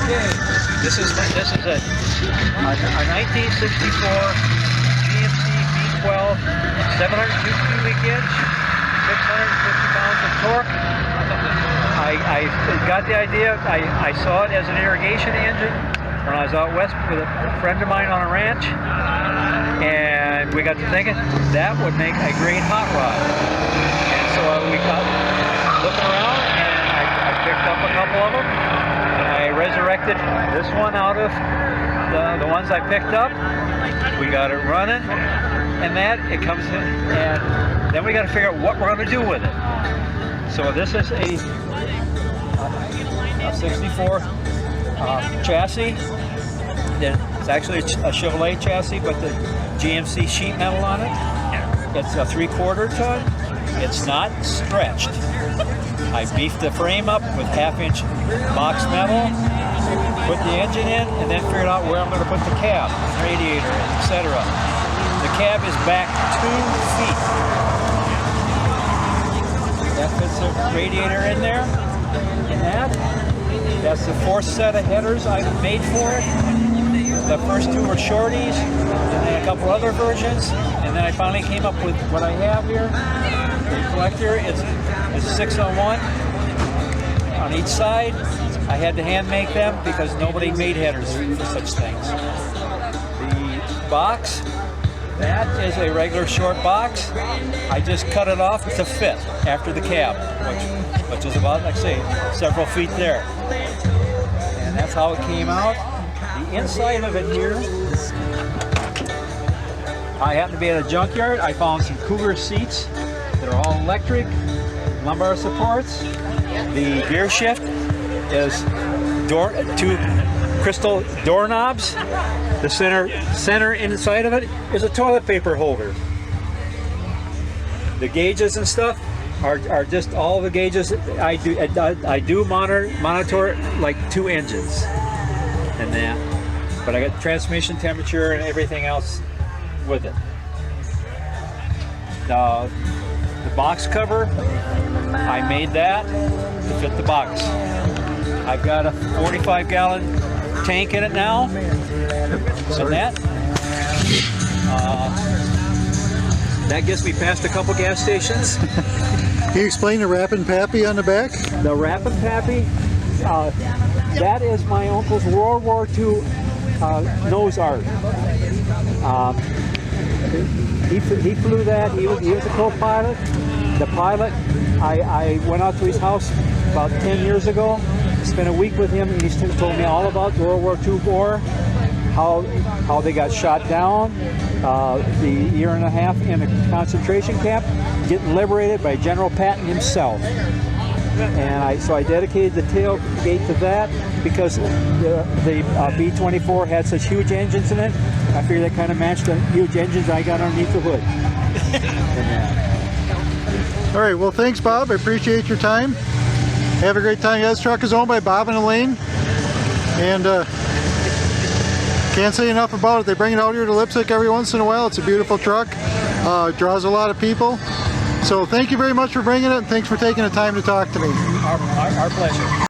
Okay, this is a 1964 GMC V12, 702 cubic inch, 650 pounds of torque. I got the idea. I saw it as an irrigation engine when I was out west with a friend of mine on a ranch, and we got to thinking that would make a great hot rod. And so we got looking around, and I picked up a couple of them. I resurrected this one out of the ones I picked up. We got it running, and it comes in, and then we got to figure out what we're going to do with it. So this is a 64 chassis. It's actually a Chevrolet chassis, but the GMC sheet metal on it. It's a 3/4 ton. It's not stretched. I beefed the frame up with 1/2-inch box metal, put the engine in, and then figured out where I'm going to put the cab, radiator, etc. The cab is back 2 feet. That fits the radiator in there. And that's the 4th set of headers I made for it. The first 2 were shorties, and then a couple other versions, and then I finally came up with what I have here. The collector is 6-on-1 on each side. I had to hand make them because nobody made headers for such things. The box, that is a regular short box. I just cut it off to fit after the cab, which is about, like I say, several feet there. And that's how it came out. The inside of it here, I happened to be at a junkyard. I found some Cougar seats. They're all electric, lumbar supports. The gear shift is 2 crystal doorknobs. The center inside of it is a toilet paper holder. The gauges and stuff are just all the gauges. I do monitor like 2 engines and that, but I got transmission temperature and everything else with it. The box cover, I made that to fit the box. I've got a 45-gallon tank in it now. So that gets me past a couple gas stations. Can you explain the Em Pappy on the back? The Em Pappy, that is my uncle's World War II nose art. He flew that. He was a co-pilot. The pilot, I went out to his house about 10 years ago, spent a week with him, and he told me all about World War II war, how they got shot down, the 1.5 years in a concentration camp, getting liberated by General Patton himself. And so I dedicated the tailgate to that because the B-24 had such huge engines in it. I figured that kind of matched the huge engines I got underneath the hood. All right, well, thanks, Bob. I appreciate your time. Have a great time. Yeah, this truck is owned by Bob and Elaine, and can't say enough about it. They bring it out here to Lipsick every once in a while. It's a beautiful truck. It draws a lot of people. So thank you very much for bringing it, and thanks for taking the time to talk to me. Our pleasure.